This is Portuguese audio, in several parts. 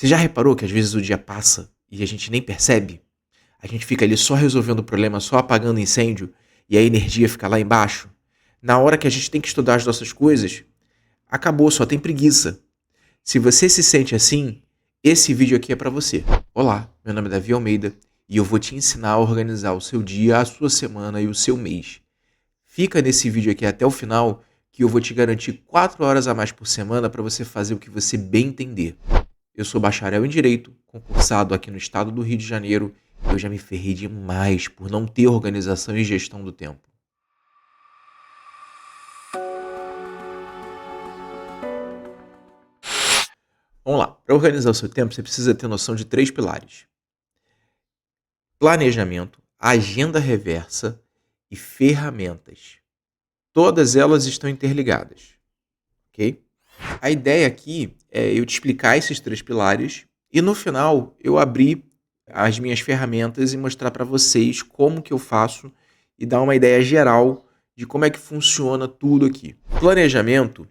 Você já reparou que às vezes o dia passa e a gente nem percebe? A gente fica ali só resolvendo o problema, só apagando incêndio e a energia fica lá embaixo? Na hora que a gente tem que estudar as nossas coisas, acabou, só tem preguiça. Se você se sente assim, esse vídeo aqui é para você. Olá, meu nome é Davi Almeida e eu vou te ensinar a organizar o seu dia, a sua semana e o seu mês. Fica nesse vídeo aqui até o final que eu vou te garantir 4 horas a mais por semana para você fazer o que você bem entender. Eu sou bacharel em Direito, concursado aqui no estado do Rio de Janeiro, e eu já me ferrei demais por não ter organização e gestão do tempo. Vamos lá, para organizar o seu tempo, você precisa ter noção de 3 pilares: planejamento, agenda reversa e ferramentas. Todas elas estão interligadas, ok? A ideia aqui é eu te explicar esses 3 pilares e no final eu abrir as minhas ferramentas e mostrar para vocês como que eu faço e dar uma ideia geral de como é que funciona tudo aqui. Planejamento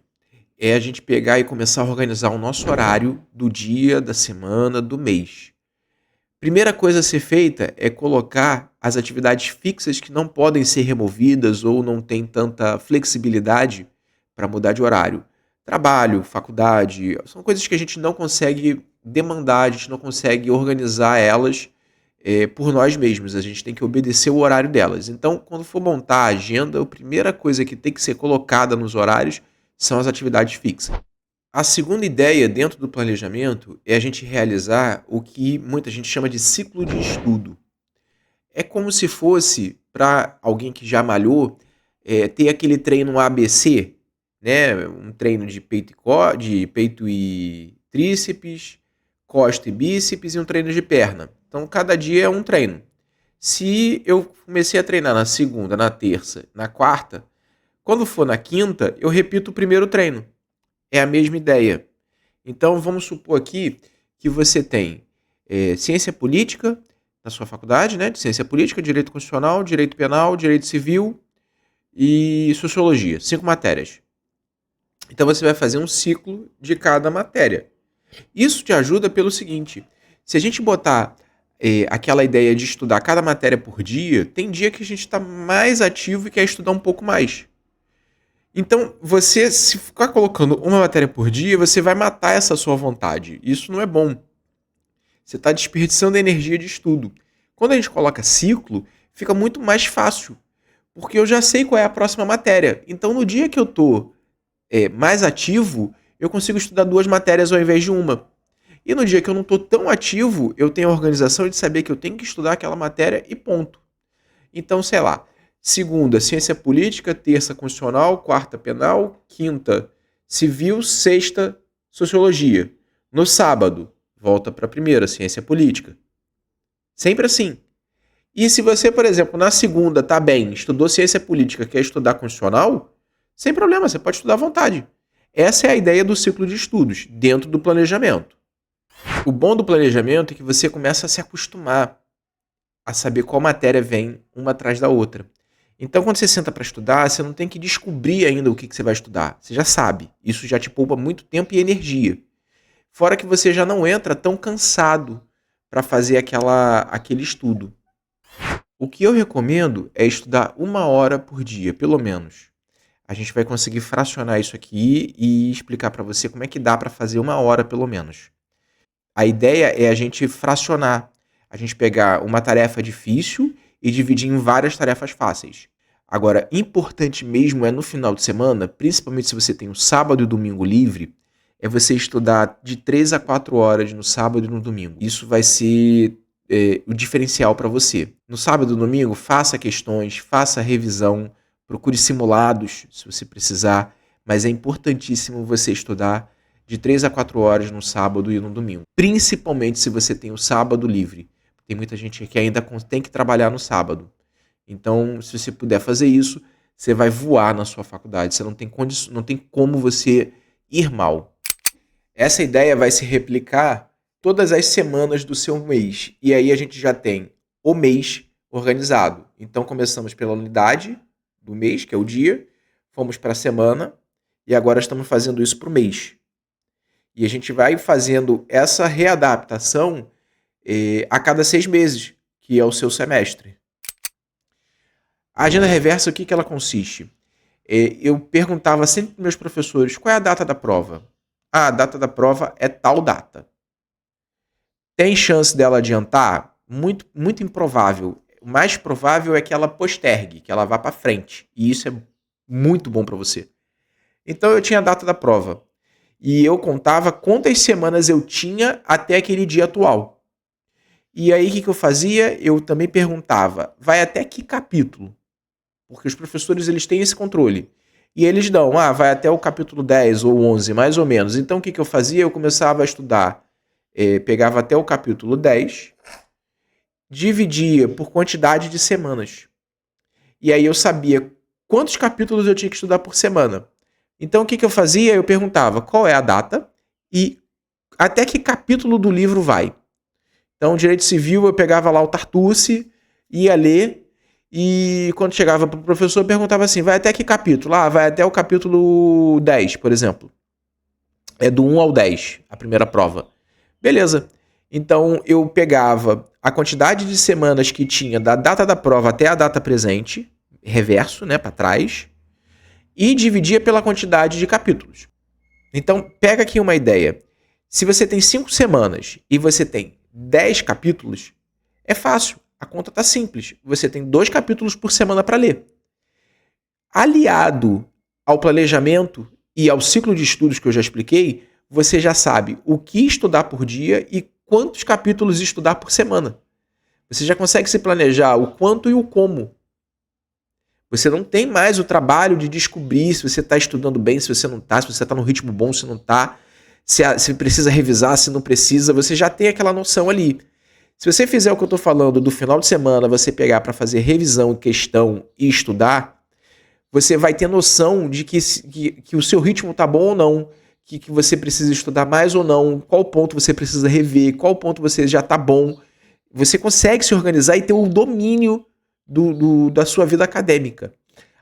é a gente pegar e começar a organizar o nosso horário do dia, da semana, do mês. Primeira coisa a ser feita é colocar as atividades fixas que não podem ser removidas ou não tem tanta flexibilidade para mudar de horário. Trabalho, faculdade, são coisas que a gente não consegue demandar, a gente não consegue organizar elas por nós mesmos, a gente tem que obedecer o horário delas. Então, quando for montar a agenda, a primeira coisa que tem que ser colocada nos horários são as atividades fixas. A segunda ideia dentro do planejamento é a gente realizar o que muita gente chama de ciclo de estudo. É como se fosse, para alguém que já malhou, ter aquele treino ABC, né? Um treino de peito e tríceps, costa e bíceps e um treino de perna. Então, cada dia é um treino. Se eu comecei a treinar na segunda, na terça, na quarta, quando for na quinta, eu repito o primeiro treino. É a mesma ideia. Então, vamos supor aqui que você tem ciência política na sua faculdade, né? De ciência política, direito constitucional, direito penal, direito civil e sociologia. 5 matérias. Então, você vai fazer um ciclo de cada matéria. Isso te ajuda pelo seguinte: se a gente botar aquela ideia de estudar cada matéria por dia, tem dia que a gente está mais ativo e quer estudar um pouco mais. Então, você, se ficar colocando uma matéria por dia, você vai matar essa sua vontade. Isso não é bom. Você está desperdiçando energia de estudo. Quando a gente coloca ciclo, fica muito mais fácil, porque eu já sei qual é a próxima matéria. Então, no dia que eu estou mais ativo, eu consigo estudar 2 matérias ao invés de uma. E no dia que eu não estou tão ativo, eu tenho a organização de saber que eu tenho que estudar aquela matéria e ponto. Então, sei lá, segunda, ciência política, terça, constitucional, quarta, penal, quinta, civil, sexta, sociologia. No sábado, volta para a primeira, ciência política. Sempre assim. E se você, por exemplo, na segunda tá bem, estudou ciência política, quer estudar constitucional, sem problema, você pode estudar à vontade. Essa é a ideia do ciclo de estudos, dentro do planejamento. O bom do planejamento é que você começa a se acostumar a saber qual matéria vem uma atrás da outra. Então, quando você senta para estudar, você não tem que descobrir ainda o que você vai estudar. Você já sabe. Isso já te poupa muito tempo e energia. Fora que você já não entra tão cansado para fazer aquele estudo. O que eu recomendo é estudar 1 hora por dia, pelo menos. A gente vai conseguir fracionar isso aqui e explicar para você como é que dá para fazer 1 hora, pelo menos. A ideia é a gente fracionar. A gente pegar uma tarefa difícil e dividir em várias tarefas fáceis. Agora, importante mesmo é no final de semana, principalmente se você tem o sábado e o domingo livre, é você estudar de 3 a 4 horas no sábado e no domingo. Isso vai ser o diferencial para você. No sábado e no domingo, faça questões, faça revisão, procure simulados se você precisar, mas é importantíssimo você estudar de 3 a 4 horas no sábado e no domingo. Principalmente se você tem o sábado livre. Tem muita gente que ainda tem que trabalhar no sábado. Então, se você puder fazer isso, você vai voar na sua faculdade. Você não tem como você ir mal. Essa ideia vai se replicar todas as semanas do seu mês. E aí a gente já tem o mês organizado. Então, começamos pela unidade do mês, que é o dia. Fomos para a semana. E agora estamos fazendo isso para o mês. E a gente vai fazendo essa readaptação a cada 6 meses, que é o seu semestre. A agenda reversa, o que ela consiste? Eu perguntava sempre para meus professores, qual é a data da prova? Ah, a data da prova é tal data. Tem chance dela adiantar? Muito, muito improvável. O mais provável é que ela postergue, que ela vá para frente. E isso é muito bom para você. Então eu tinha a data da prova. E eu contava quantas semanas eu tinha até aquele dia atual. E aí o que eu fazia? Eu também perguntava, vai até que capítulo? Porque os professores eles têm esse controle. E eles dão, vai até o capítulo 10 ou 11, mais ou menos. Então o que eu fazia? Eu começava a estudar, pegava até o capítulo 10, dividia por quantidade de semanas. E aí eu sabia quantos capítulos eu tinha que estudar por semana. Então o que eu fazia? Eu perguntava qual é a data e até que capítulo do livro vai. Então, direito civil, eu pegava lá o Tartucci, ia ler, e quando chegava para o professor, eu perguntava assim, vai até que capítulo? Vai até o capítulo 10, por exemplo. É do 1 ao 10, a primeira prova. Beleza. Então, eu pegava a quantidade de semanas que tinha da data da prova até a data presente, reverso, né, para trás, e dividia pela quantidade de capítulos. Então, pega aqui uma ideia. Se você tem 5 semanas e você tem 10 capítulos, é fácil. A conta está simples. Você tem 2 capítulos por semana para ler. Aliado ao planejamento e ao ciclo de estudos que eu já expliquei, você já sabe o que estudar por dia e quantos capítulos estudar por semana. Você já consegue se planejar o quanto e o como. Você não tem mais o trabalho de descobrir se você está estudando bem, se você não está, se você está no ritmo bom, se não está, se precisa revisar, se não precisa. Você já tem aquela noção ali. Se você fizer o que eu estou falando do final de semana, você pegar para fazer revisão, questão e estudar, você vai ter noção de que o seu ritmo está bom ou não, que você precisa estudar mais ou não, qual ponto você precisa rever, qual ponto você já está bom. Você consegue se organizar e ter o domínio da sua vida acadêmica.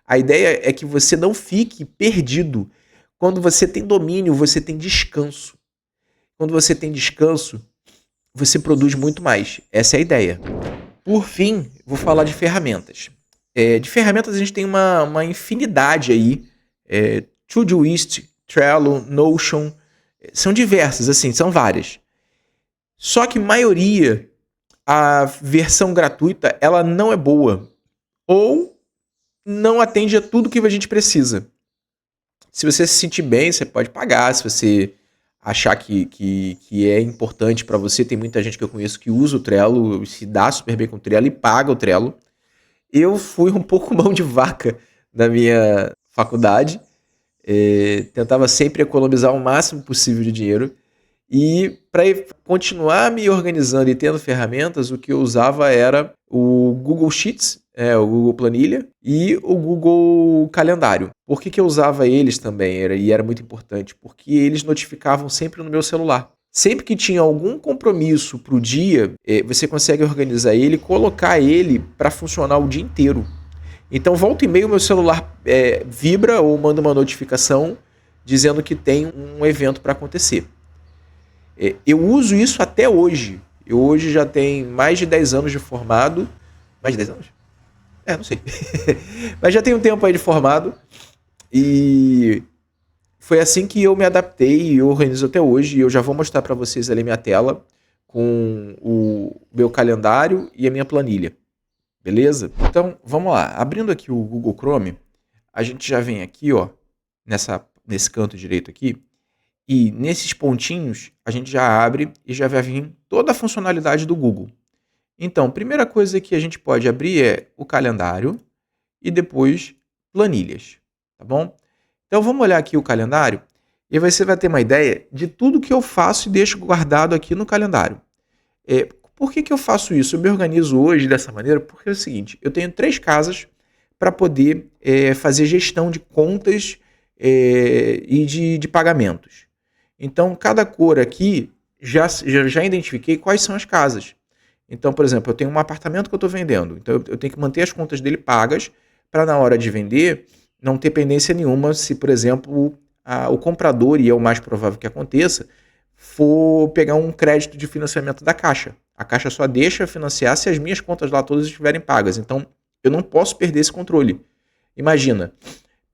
A ideia é que você não fique perdido. Quando você tem domínio, você tem descanso. Quando você tem descanso, você produz muito mais. Essa é a ideia. Por fim, vou falar de ferramentas. De ferramentas a gente tem uma infinidade aí. Todoist, Trello, Notion. São diversas, assim, são várias. Só que maioria, a versão gratuita, ela não é boa. Ou não atende a tudo que a gente precisa. Se você se sentir bem, você pode pagar. Se você achar que é importante para você, tem muita gente que eu conheço que usa o Trello, se dá super bem com o Trello e paga o Trello. Eu fui um pouco mão de vaca na minha faculdade. Tentava sempre economizar o máximo possível de dinheiro. E para continuar me organizando e tendo ferramentas, o que eu usava era o Google Sheets, o Google Planilha e o Google Calendário. Por que eu usava eles também? Era muito importante, porque eles notificavam sempre no meu celular. Sempre que tinha algum compromisso para o dia, você consegue organizar ele e colocar ele para funcionar o dia inteiro. Então, volta e meia, o meu celular vibra ou manda uma notificação dizendo que tem um evento para acontecer. Eu uso isso até hoje. Eu hoje já tenho mais de 10 anos de formado. Mais de 10 anos? Não sei. Mas já tenho um tempo aí de formado. E foi assim que eu me adaptei e organizo até hoje. E eu já vou mostrar para vocês ali minha tela com o meu calendário e a minha planilha. Beleza? Então, vamos lá. Abrindo aqui o Google Chrome, a gente já vem aqui, ó, nesse canto direito aqui. E nesses pontinhos, a gente já abre e já vai vir toda a funcionalidade do Google. Então, primeira coisa que a gente pode abrir é o calendário e depois planilhas, tá bom? Então, vamos olhar aqui o calendário e você vai ter uma ideia de tudo que eu faço e deixo guardado aqui no calendário. Por que eu faço isso? Eu me organizo hoje dessa maneira porque é o seguinte, eu tenho 3 casas para poder fazer gestão de contas e de pagamentos. Então, cada cor aqui, já identifiquei quais são as casas. Então, por exemplo, eu tenho um apartamento que eu estou vendendo. Então, eu tenho que manter as contas dele pagas para, na hora de vender, não ter pendência nenhuma se, por exemplo, o comprador, e é o mais provável que aconteça, for pegar um crédito de financiamento da Caixa. A Caixa só deixa financiar se as minhas contas lá todas estiverem pagas. Então, eu não posso perder esse controle. Imagina,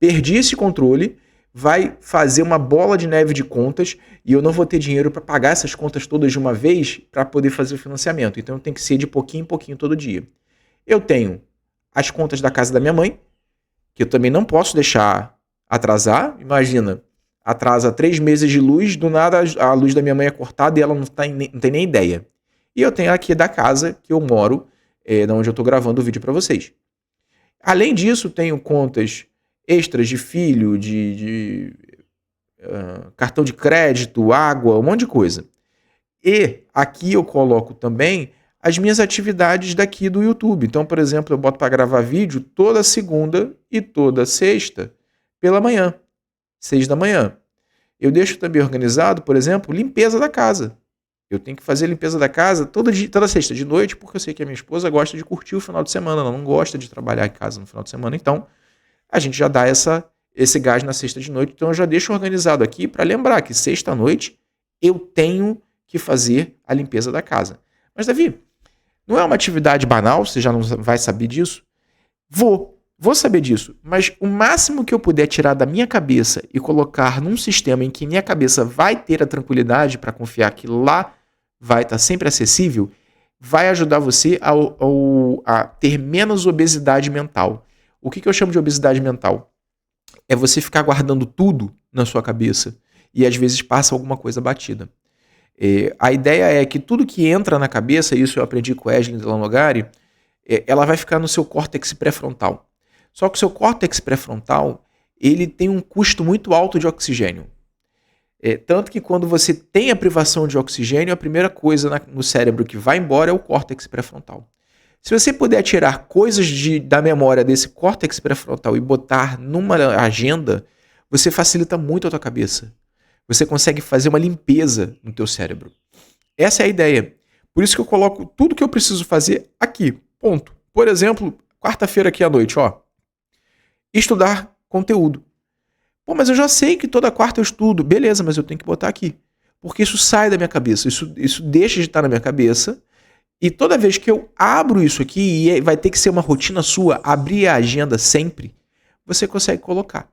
perdi esse controle, vai fazer uma bola de neve de contas e eu não vou ter dinheiro para pagar essas contas todas de uma vez para poder fazer o financiamento. Então, tem que ser de pouquinho em pouquinho todo dia. Eu tenho as contas da casa da minha mãe, que eu também não posso deixar atrasar. Imagina, atrasa 3 meses de luz, do nada a luz da minha mãe é cortada e ela não tem nem ideia. E eu tenho aqui da casa que eu moro, da onde eu estou gravando o vídeo para vocês. Além disso, tenho contas extras de filho, de cartão de crédito, água, um monte de coisa. E aqui eu coloco também as minhas atividades daqui do YouTube. Então, por exemplo, eu boto para gravar vídeo toda segunda e toda sexta pela manhã, 6 da manhã. Eu deixo também organizado, por exemplo, limpeza da casa. Eu tenho que fazer a limpeza da casa toda sexta de noite, porque eu sei que a minha esposa gosta de curtir o final de semana, ela não gosta de trabalhar em casa no final de semana. Então, a gente já dá esse gás na sexta de noite. Então, eu já deixo organizado aqui para lembrar que sexta-noite eu tenho que fazer a limpeza da casa. Mas, Davi, não é uma atividade banal? Você já não vai saber disso? Vou saber disso, mas o máximo que eu puder tirar da minha cabeça e colocar num sistema em que minha cabeça vai ter a tranquilidade para confiar que lá vai estar sempre acessível, vai ajudar você a ter menos obesidade mental. O que eu chamo de obesidade mental? É você ficar guardando tudo na sua cabeça e às vezes passa alguma coisa batida. A ideia é que tudo que entra na cabeça, isso eu aprendi com Eslen Delanogari, ela vai ficar no seu córtex pré-frontal. Só que o seu córtex pré-frontal, ele tem um custo muito alto de oxigênio. Tanto que quando você tem a privação de oxigênio, a primeira coisa no cérebro que vai embora é o córtex pré-frontal. Se você puder tirar coisas da memória desse córtex pré-frontal e botar numa agenda, você facilita muito a tua cabeça. Você consegue fazer uma limpeza no teu cérebro. Essa é a ideia. Por isso que eu coloco tudo que eu preciso fazer aqui. Ponto. Por exemplo, quarta-feira aqui à noite, ó. Estudar conteúdo. Pô, mas eu já sei que toda quarta eu estudo. Beleza, mas eu tenho que botar aqui. Porque isso sai da minha cabeça. Isso deixa de estar na minha cabeça. E toda vez que eu abro isso aqui, e vai ter que ser uma rotina sua, abrir a agenda sempre, você consegue colocar.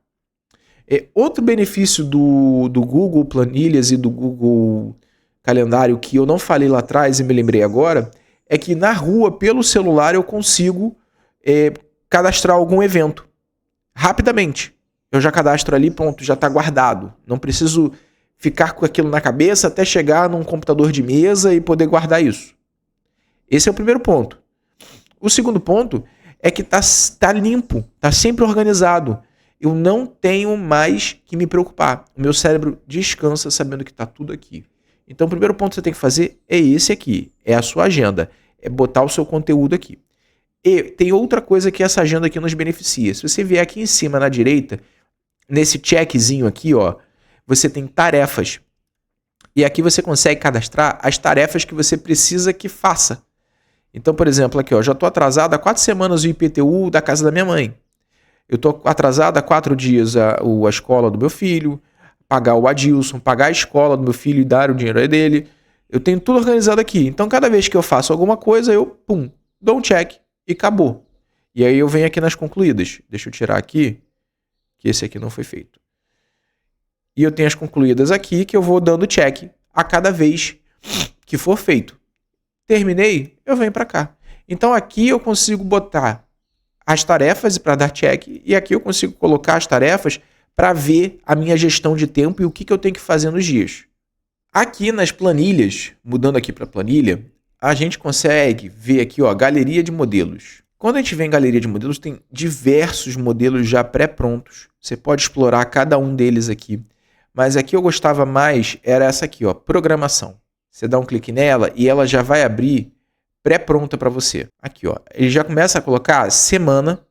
Outro benefício do Google Planilhas e do Google Calendário que eu não falei lá atrás e me lembrei agora, é que na rua, pelo celular, eu consigo cadastrar algum evento. Rapidamente. Eu já cadastro ali, pronto, já está guardado. Não preciso ficar com aquilo na cabeça até chegar num computador de mesa e poder guardar isso. Esse é o primeiro ponto. O segundo ponto é que tá limpo, tá sempre organizado. Eu não tenho mais que me preocupar. O meu cérebro descansa sabendo que está tudo aqui. Então, o primeiro ponto que você tem que fazer é esse aqui. É a sua agenda. É botar o seu conteúdo aqui. E tem outra coisa que essa agenda aqui nos beneficia. Se você vier aqui em cima na direita, nesse checkzinho aqui, ó, você tem tarefas. E aqui você consegue cadastrar as tarefas que você precisa que faça. Então, por exemplo, aqui, ó, já estou atrasado há 4 semanas o IPTU da casa da minha mãe. Eu estou atrasado há 4 dias a escola do meu filho, pagar o Adilson, pagar a escola do meu filho e dar o dinheiro dele. Eu tenho tudo organizado aqui. Então, cada vez que eu faço alguma coisa, eu, dou um check e acabou. E aí eu venho aqui nas concluídas. Deixa eu tirar aqui, que esse aqui não foi feito. E eu tenho as concluídas aqui, que eu vou dando check a cada vez que for feito. Terminei, eu venho para cá. Então, aqui eu consigo botar as tarefas para dar check, e aqui eu consigo colocar as tarefas para ver a minha gestão de tempo e o que eu tenho que fazer nos dias. Aqui nas planilhas, mudando aqui para planilha, a gente consegue ver aqui, ó, galeria de modelos. Quando a gente vem em galeria de modelos, tem diversos modelos já pré-prontos. Você pode explorar cada um deles aqui. Mas aqui eu gostava mais, era essa aqui, ó, programação. Você dá um clique nela e ela já vai abrir pré-pronta para você. Aqui, ó. Ele já começa a colocar semana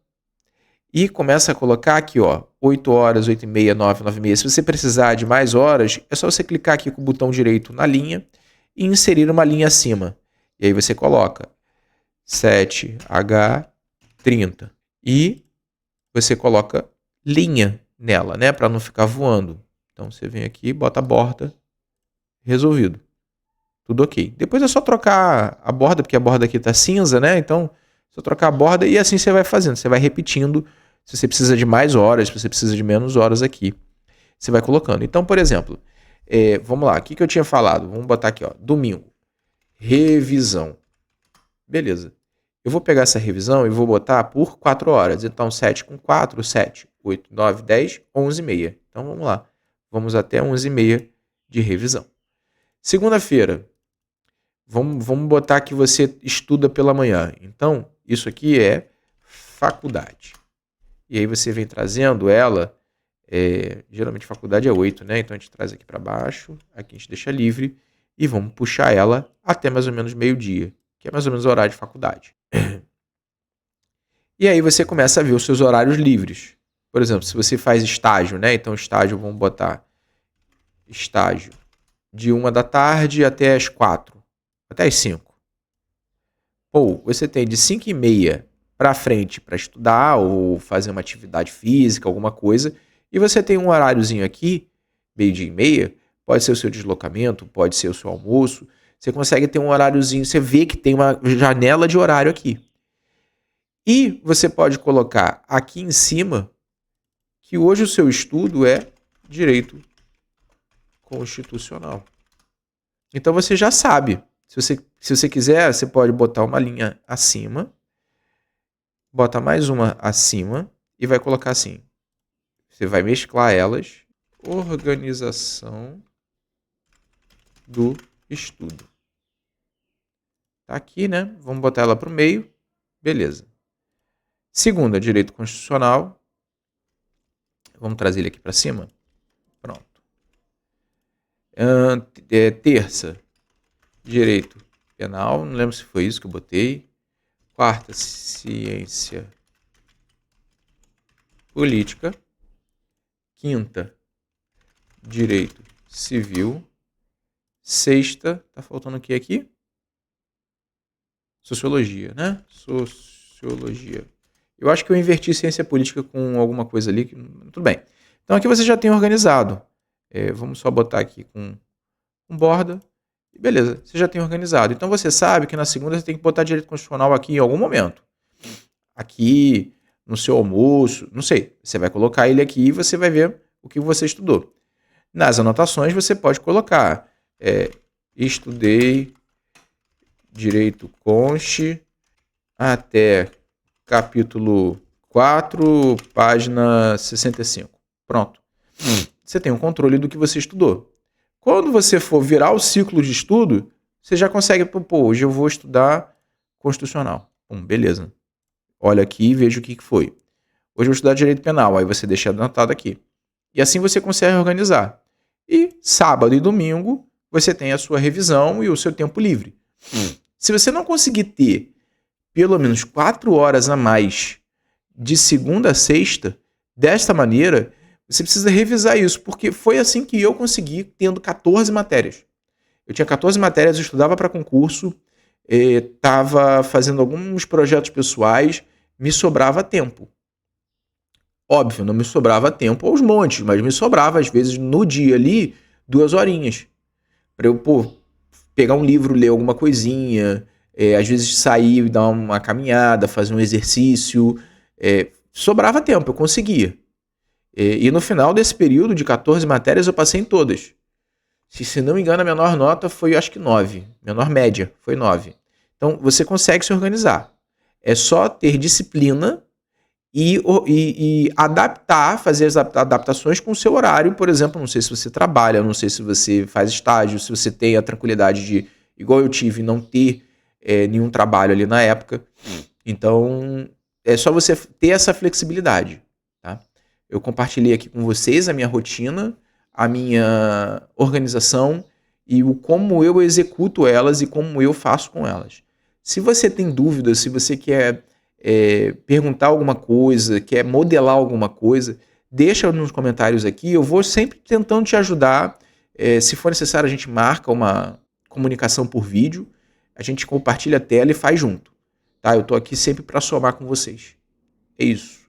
e começa a colocar aqui, ó, 8 horas, 8h30, 9, 9h30. Se você precisar de mais horas, é só você clicar aqui com o botão direito na linha e inserir uma linha acima. E aí você coloca 7H30 e você coloca linha nela, né, para não ficar voando. Então você vem aqui, bota a borda resolvido. Tudo ok. Depois é só trocar a borda, porque a borda aqui tá cinza, né? Então, só trocar a borda e assim você vai fazendo. Você vai repetindo. Se você precisa de mais horas, se você precisa de menos horas aqui, você vai colocando. Então, por exemplo, vamos lá. O que eu tinha falado? Vamos botar aqui, ó. Domingo. Revisão. Beleza. Eu vou pegar essa revisão e vou botar por 4 horas. Então, 7 com 4, 7, 8, 9, 10, 11 e meia. Então, vamos lá. Vamos até 11 e meia de revisão. Segunda-feira. Vamos botar que você estuda pela manhã. Então, isso aqui é faculdade. E aí você vem trazendo ela. Geralmente faculdade é 8, né? Então a gente traz aqui para baixo. Aqui a gente deixa livre. E vamos puxar ela até mais ou menos meio-dia, que é mais ou menos o horário de faculdade. E aí você começa a ver os seus horários livres. Por exemplo, se você faz estágio, né? Então estágio, vamos botar estágio de 1 da tarde até as 4, até as 5. Ou você tem de 5 e meia para frente para estudar ou fazer uma atividade física, alguma coisa, e você tem um horáriozinho aqui, meio-dia e meia, pode ser o seu deslocamento, pode ser o seu almoço, você consegue ter um horáriozinho, você vê que tem uma janela de horário aqui. E você pode colocar aqui em cima que hoje o seu estudo é direito constitucional. Então você já sabe. Se você quiser, você pode botar uma linha acima, bota mais uma acima e vai colocar assim. Você vai mesclar elas. Organização do estudo. Tá aqui, né? Vamos botar ela para o meio. Beleza. Segunda, direito constitucional. Vamos trazer ele aqui para cima. Pronto. Terça, direito penal. Não lembro se foi isso que eu botei. Quarta, ciência política. Quinta, direito civil. Sexta, tá faltando o que aqui? Sociologia, né? Sociologia. Eu acho que eu inverti ciência política com alguma coisa ali. Tudo bem. Então aqui você já tem organizado. Vamos só botar aqui com borda. E beleza, você já tem organizado. Então você sabe que na segunda você tem que botar direito constitucional aqui em algum momento. Aqui no seu almoço, não sei. Você vai colocar ele aqui e você vai ver o que você estudou. Nas anotações você pode colocar estudei direito consti até capítulo 4, página 65. Pronto. Você tem um controle do que você estudou. Quando você for virar o ciclo de estudo, você já consegue, hoje eu vou estudar constitucional. Beleza. Olha aqui e veja o que foi. Hoje eu vou estudar direito penal, aí você deixa anotado aqui. E assim você consegue organizar. E sábado e domingo você tem a sua revisão e o seu tempo livre. Se você não conseguir ter pelo menos 4 horas a mais de segunda a sexta, desta maneira, você precisa revisar isso, porque foi assim que eu consegui, tendo 14 matérias. Eu tinha 14 matérias, eu estudava para concurso, estava fazendo alguns projetos pessoais, me sobrava tempo. Óbvio, não me sobrava tempo aos montes, mas me sobrava, às vezes, no dia ali, 2 horinhas. Para eu, pegar um livro, ler alguma coisinha, às vezes sair e dar uma caminhada, fazer um exercício. Sobrava tempo, eu conseguia. E no final desse período de 14 matérias eu passei em todas. Se não me engano, a menor nota foi, acho que 9. Menor média foi 9. Então, você consegue se organizar. É só ter disciplina e adaptar, fazer as adaptações com o seu horário. Por exemplo, não sei se você trabalha, não sei se você faz estágio, se você tem a tranquilidade de, igual eu tive, não ter nenhum trabalho ali na época. Então, é só você ter essa flexibilidade. Tá? Eu compartilhei aqui com vocês a minha rotina, a minha organização e o como eu executo elas e como eu faço com elas. Se você tem dúvidas, se você quer perguntar alguma coisa, quer modelar alguma coisa, deixa nos comentários aqui, eu vou sempre tentando te ajudar. Se for necessário, a gente marca uma comunicação por vídeo, a gente compartilha a tela e faz junto. Tá? Eu estou aqui sempre para somar com vocês. É isso.